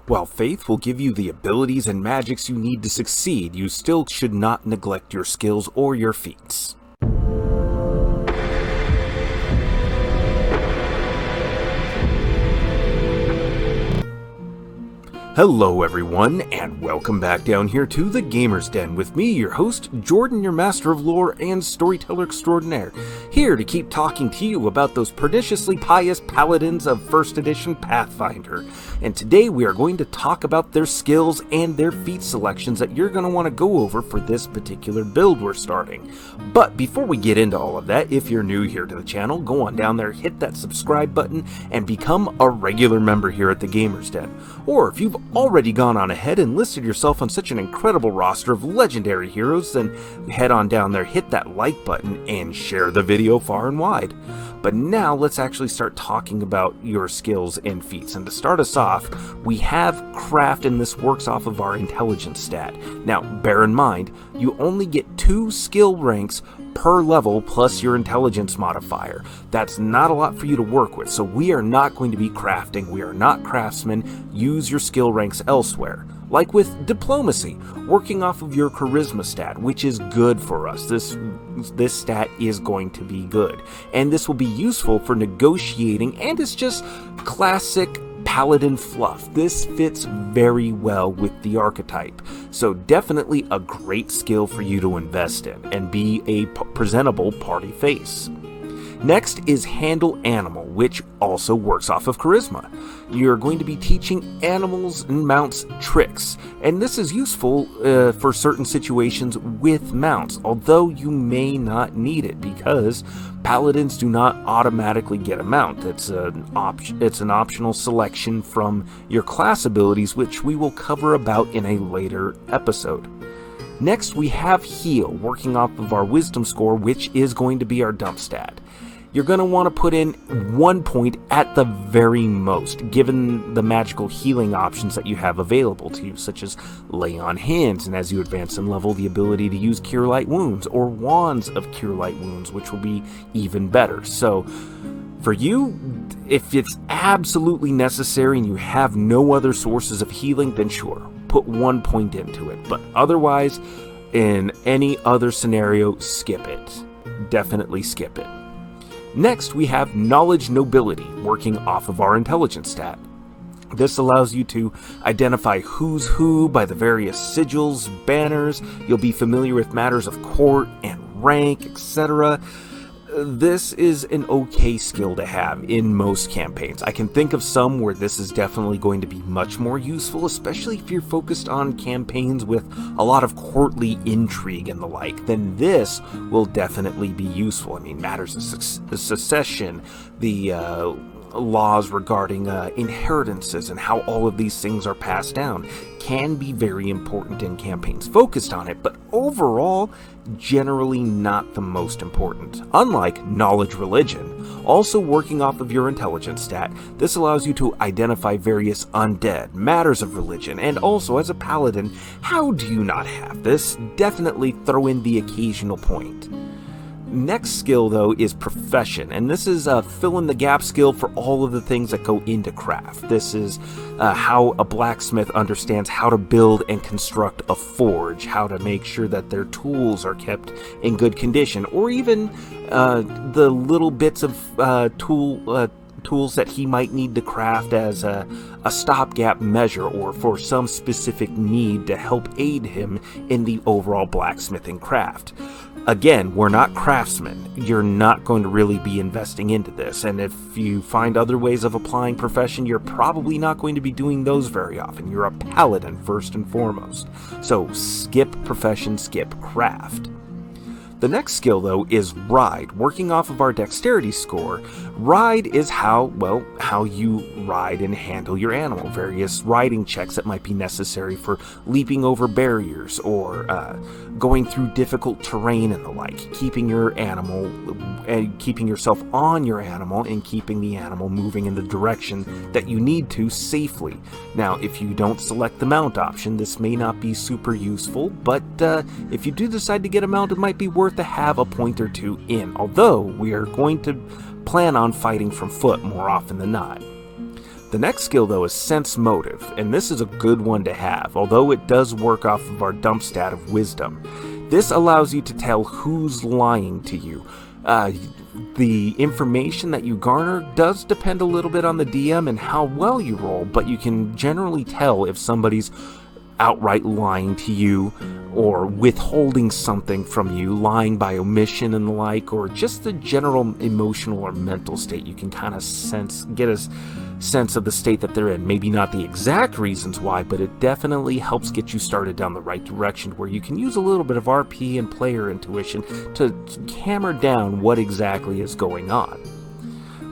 While faith will give you the abilities and magics you need to succeed, you still should not neglect your skills or your feats. Hello everyone, and welcome back down here to the Gamer's Den with me, your host, Jordan, your master of lore and storyteller extraordinaire, here to keep talking to you about those perniciously pious paladins of 1st edition Pathfinder. And today we are going to talk about their skills and their feat selections that you're going to want to go over for this particular build we're starting. But before we get into all of that, if you're new here to the channel, go on down there, hit that subscribe button, and become a regular member here at the Gamer's Den. Or if you've already gone on ahead and listed yourself on such an incredible roster of legendary heroes, then head on down there, hit that like button, and share the video far and wide. But now let's actually start talking about your skills and feats. And to start us off, we have craft, and this works off of our intelligence stat. Now, bear in mind, you only get 2 skill ranks per level plus your intelligence modifier. That's not a lot for you to work with, so we are not going to be crafting. We are not craftsmen. Use your skill ranks elsewhere. Like with diplomacy, working off of your charisma stat, which is good for us. This stat is going to be good, and this will be useful for negotiating, and it's just classic Paladin fluff. This fits very well with the archetype, so definitely a great skill for you to invest in and be a presentable party face. Next is Handle Animal, which also works off of charisma. You're going to be teaching animals and mounts tricks, and this is useful for certain situations with mounts, although you may not need it because paladins do not automatically get a mount. It's an optional selection from your class abilities, which we will cover about in a later episode. Next, we have Heal, working off of our wisdom score, which is going to be our dump stat. You're going to want to put in 1 point at the very most, given the magical healing options that you have available to you, such as Lay on Hands, and as you advance in level, the ability to use Cure Light Wounds, or Wands of Cure Light Wounds, which will be even better. So, for you, if it's absolutely necessary and you have no other sources of healing, then sure, put 1 point into it. But otherwise, in any other scenario, skip it. Definitely skip it. Next, we have Knowledge Nobility, working off of our intelligence stat. This allows you to identify who's who by the various sigils, banners. You'll be familiar with matters of court and rank, etc. This is an okay skill to have in most campaigns. I can think of some where this is definitely going to be much more useful, especially if you're focused on campaigns with a lot of courtly intrigue and the like. Then this will definitely be useful. I mean, matters of succession, the laws regarding inheritances and how all of these things are passed down can be very important in campaigns focused on it, but overall, generally not the most important. Unlike Knowledge Religion, also working off of your intelligence stat, this allows you to identify various undead, matters of religion, and also as a paladin, how do you not have this? Definitely throw in the occasional point. Next skill, though, is Profession, and this is a fill-in-the-gap skill for all of the things that go into craft. This is how a blacksmith understands how to build and construct a forge, how to make sure that their tools are kept in good condition, or even the little bits of tools that he might need to craft as a stopgap measure or for some specific need to help aid him in the overall blacksmithing craft. Again, we're not craftsmen. You're not going to really be investing into this, and if you find other ways of applying Profession, you're probably not going to be doing those very often. You're a paladin first and foremost. So skip Profession, skip craft. The next skill, though, is Ride. Working off of our dexterity score, Ride is how you ride and handle your animal. Various riding checks that might be necessary for leaping over barriers or going through difficult terrain and the like. Keeping your animal, keeping yourself on your animal and keeping the animal moving in the direction that you need to safely. Now, if you don't select the mount option, this may not be super useful, but if you do decide to get a mount, it might be worth to have a point or two in, although we are going to plan on fighting from foot more often than not. The next skill, though, is Sense Motive, and this is a good one to have, although it does work off of our dump stat of Wisdom. This allows you to tell who's lying to you. The information that you garner does depend a little bit on the DM and how well you roll, but you can generally tell if somebody's outright lying to you or withholding something from you, lying by omission and the like, or just the general emotional or mental state. You can kind of get a sense of the state that they're in. Maybe not the exact reasons why, but it definitely helps get you started down the right direction, where you can use a little bit of RP and player intuition to hammer down what exactly is going on.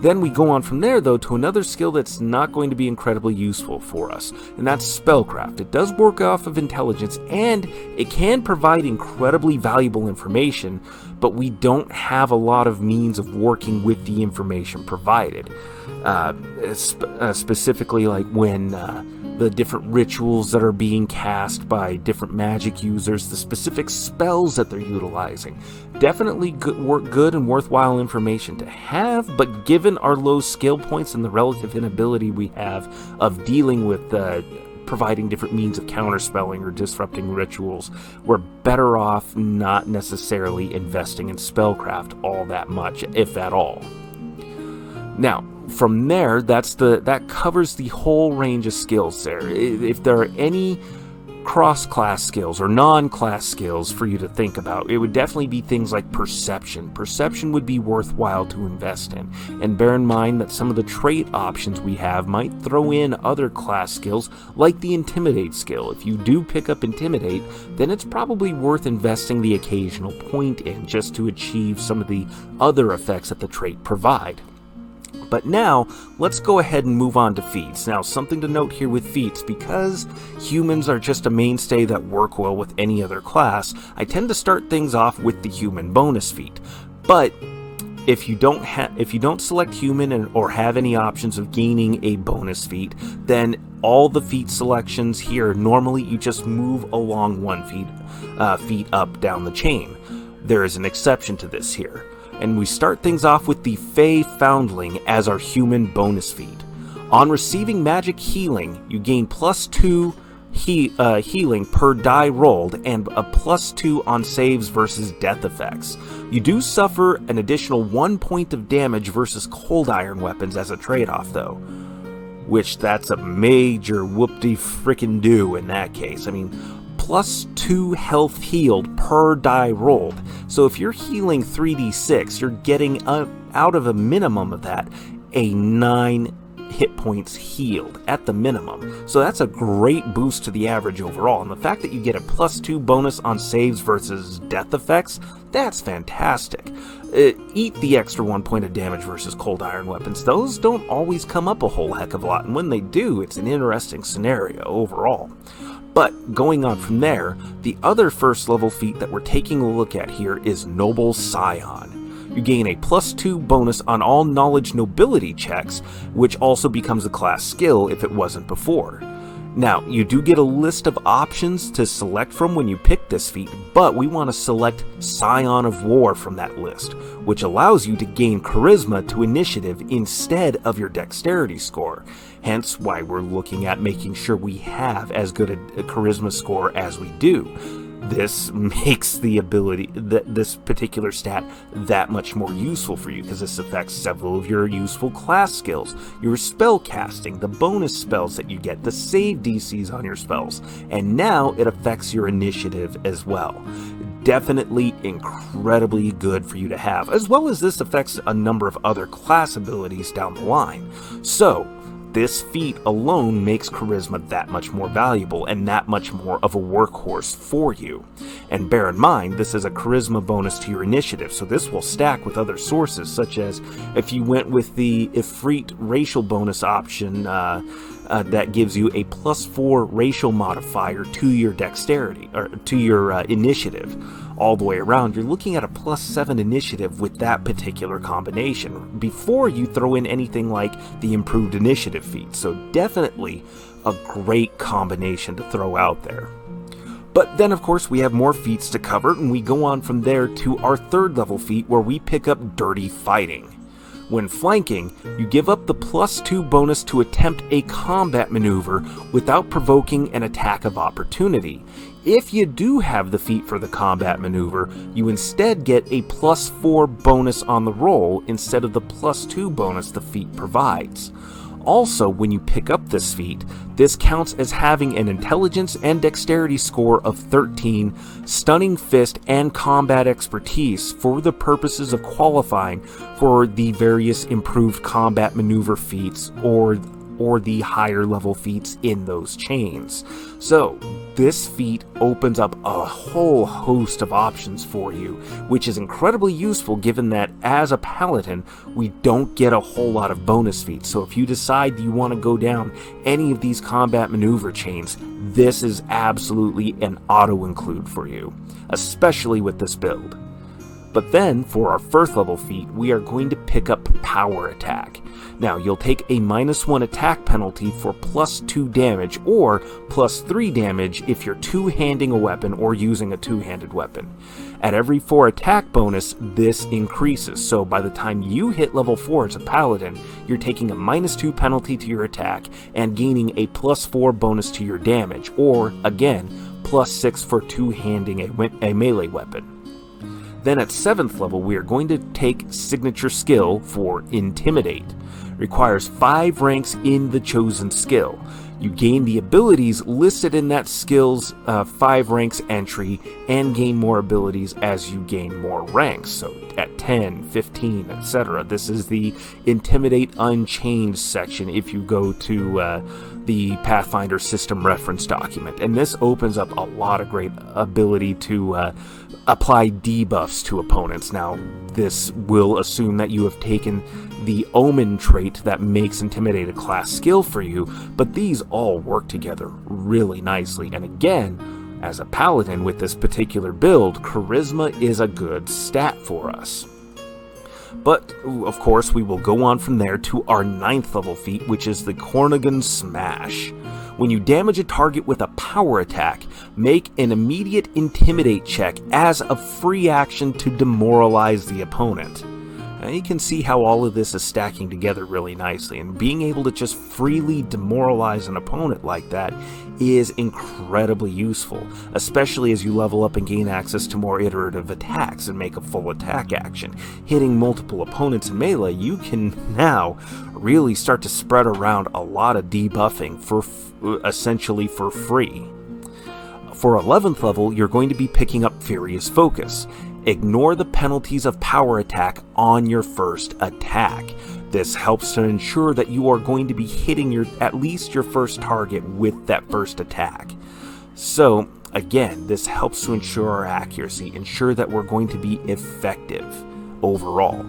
Then we go on from there, though, to another skill that's not going to be incredibly useful for us, and that's Spellcraft. It does work off of intelligence, and it can provide incredibly valuable information, but we don't have a lot of means of working with the information provided. Specifically, like when the different rituals that are being cast by different magic users, the specific spells that they're utilizing. Definitely good and worthwhile information to have, but given our low skill points and the relative inability we have of dealing with providing different means of counterspelling or disrupting rituals, we're better off not necessarily investing in Spellcraft all that much, if at all. Now, from there, that covers the whole range of skills there. If there are any cross-class skills or non-class skills for you to think about, it would definitely be things like perception. Perception would be worthwhile to invest in. And bear in mind that some of the trait options we have might throw in other class skills like the Intimidate skill. If you do pick up Intimidate, then it's probably worth investing the occasional point in just to achieve some of the other effects that the trait provide. But now, let's go ahead and move on to feats. Now, something to note here with feats, because humans are just a mainstay that work well with any other class, I tend to start things off with the human bonus feat. But if you don't select human or have any options of gaining a bonus feat, then all the feat selections here, normally you just move along one feat up down the chain. There is an exception to this here. And we start things off with the Fey Foundling as our human bonus feat. On receiving magic healing, you gain +2 healing per die rolled and a +2 on saves versus death effects. You do suffer an additional 1 point of damage versus cold iron weapons as a trade-off, though. Which, that's a major whoop-de-frickin-do in that case. I mean, +2 health healed per die rolled. So if you're healing 3d6, you're getting out of a minimum of that a 9 hit points healed at the minimum. So that's a great boost to the average overall. And the fact that you get a +2 bonus on saves versus death effects, that's fantastic. Eat the extra 1 point of damage versus cold iron weapons. Those don't always come up a whole heck of a lot, and when they do, it's an interesting scenario overall. But going on from there, the other first level feat that we're taking a look at here is Noble Scion. You gain a +2 bonus on all knowledge nobility checks, which also becomes a class skill if it wasn't before. Now, you do get a list of options to select from when you pick this feat, but we want to select Scion of War from that list, which allows you to gain Charisma to Initiative instead of your Dexterity score. Hence why we're looking at making sure we have as good a Charisma score as we do. This makes the ability, this particular stat, that much more useful for you, because this affects several of your useful class skills, your spell casting, the bonus spells that you get, the save DCs on your spells, and now it affects your initiative as well. Definitely incredibly good for you to have, as well as this affects a number of other class abilities down the line. So, this feat alone makes Charisma that much more valuable and that much more of a workhorse for you. And bear in mind, this is a Charisma bonus to your initiative, so this will stack with other sources, such as if you went with the Ifrit racial bonus option that gives you a +4 racial modifier to your dexterity, or to your initiative. All the way around, you're looking at a +7 initiative with that particular combination, before you throw in anything like the improved initiative feat. So definitely a great combination to throw out there. But then of course we have more feats to cover, and we go on from there to our third level feat where we pick up Dirty Fighting. When flanking, you give up the +2 bonus to attempt a combat maneuver without provoking an attack of opportunity. If you do have the feat for the combat maneuver, you instead get a +4 bonus on the roll instead of the +2 bonus the feat provides. Also, when you pick up this feat, this counts as having an intelligence and dexterity score of 13, stunning fist, and combat expertise for the purposes of qualifying for the various improved combat maneuver feats or the higher level feats in those chains. So, this feat opens up a whole host of options for you, which is incredibly useful given that as a paladin, we don't get a whole lot of bonus feats. So if you decide you want to go down any of these combat maneuver chains, this is absolutely an auto-include for you, especially with this build. But then, for our first level feat, we are going to pick up Power Attack. Now, you'll take a -1 attack penalty for +2 damage, or +3 damage if you're two-handing a weapon or using a two-handed weapon. At every 4 attack bonus, this increases, so by the time you hit level 4 as a paladin, you're taking a -2 penalty to your attack and gaining a +4 bonus to your damage, or, again, +6 for two-handing a melee weapon. Then at 7th level, we are going to take signature skill for Intimidate. Requires 5 ranks in the chosen skill. You gain the abilities listed in that skill's 5 ranks entry and gain more abilities as you gain more ranks. So at 10, 15, etc. This is the Intimidate Unchained section if you go to the Pathfinder system reference document. And this opens up a lot of great ability to apply debuffs to opponents. Now, this will assume that you have taken the Omen trait that makes Intimidate a class skill for you, but these all work together really nicely. And again, as a paladin with this particular build, Charisma is a good stat for us. But, of course, we will go on from there to our 9th level feat, which is the Cornigan Smash. When you damage a target with a power attack, make an immediate Intimidate check as a free action to demoralize the opponent. Now you can see how all of this is stacking together really nicely, and being able to just freely demoralize an opponent like that is incredibly useful, especially as you level up and gain access to more iterative attacks and make a full attack action. Hitting multiple opponents in melee, you can now really start to spread around a lot of debuffing for essentially for free. For 11th level, you're going to be picking up Furious Focus. Ignore the penalties of power attack on your first attack. This helps to ensure that you are going to be hitting at least your first target with that first attack. So, again, this helps to ensure our accuracy, ensure that we're going to be effective overall.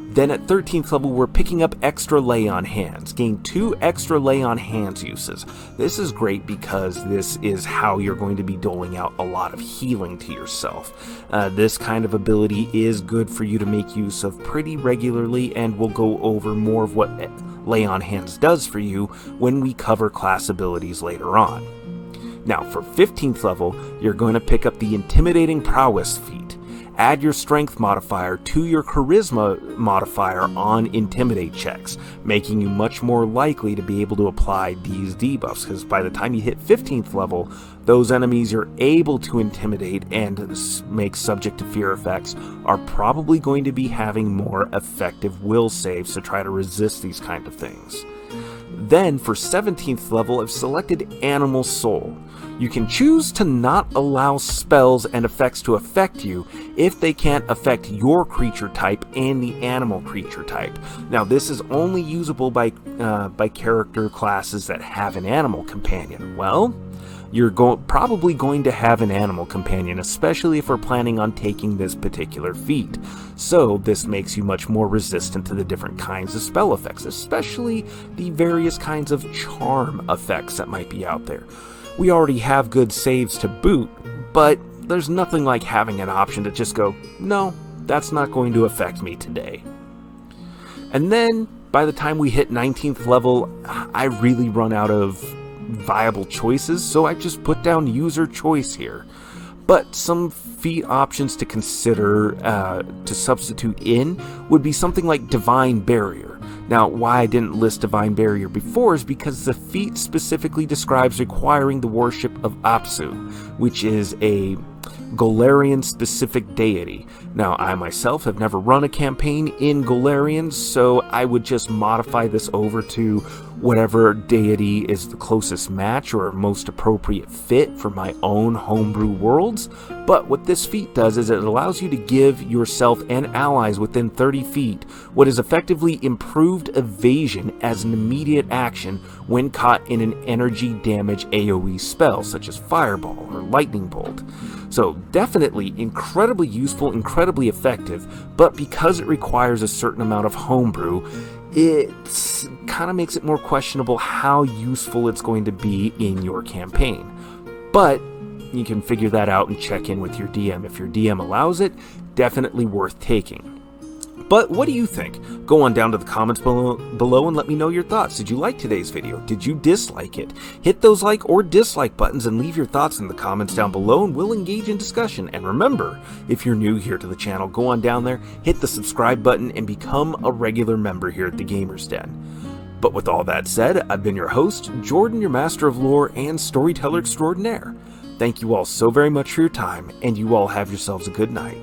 Then at 13th level, we're picking up extra Lay on Hands. Gain 2 extra Lay on Hands uses. This is great because this is how you're going to be doling out a lot of healing to yourself. This kind of ability is good for you to make use of pretty regularly, and we'll go over more of what Lay on Hands does for you when we cover class abilities later on. Now for 15th level, you're going to pick up the Intimidating Prowess feat. Add your strength modifier to your charisma modifier on Intimidate checks, making you much more likely to be able to apply these debuffs, because by the time you hit 15th level, those enemies you're able to intimidate and make subject to fear effects are probably going to be having more effective will saves to try to resist these kind of things. Then for 17th level, I've selected Animal Soul. You can choose to not allow spells and effects to affect you if they can't affect your creature type and the animal creature type. Now this is only usable by character classes that have an animal companion. Well, you're probably going to have an animal companion, especially if we're planning on taking this particular feat. So this makes you much more resistant to the different kinds of spell effects, especially the various kinds of charm effects that might be out there. We already have good saves to boot, but there's nothing like having an option to just go, no, that's not going to affect me today. And then, by the time we hit 19th level, I really run out of viable choices, so I just put down user choice here. But some feat options to consider to substitute in would be something like Divine Barrier. Now, why I didn't list Divine Barrier before is because the feat specifically describes requiring the worship of Apsu, which is a Golarian-specific deity. Now, I myself have never run a campaign in Golarian, so I would just modify this over to whatever deity is the closest match or most appropriate fit for my own homebrew worlds. But what this feat does is it allows you to give yourself and allies within 30 feet what is effectively improved evasion as an immediate action when caught in an energy damage AoE spell, such as Fireball or Lightning Bolt. So definitely incredibly useful, incredibly effective, but because it requires a certain amount of homebrew, it kind of makes it more questionable how useful it's going to be in your campaign. But you can figure that out and check in with your DM. If your DM allows it, definitely worth taking. But what do you think? Go on down to the comments below and let me know your thoughts. Did you like today's video? Did you dislike it? Hit those like or dislike buttons and leave your thoughts in the comments down below and we'll engage in discussion. And remember, if you're new here to the channel, go on down there, hit the subscribe button and become a regular member here at the Gamers Den. But with all that said, I've been your host, Jordan, your master of lore and storyteller extraordinaire. Thank you all so very much for your time, and you all have yourselves a good night.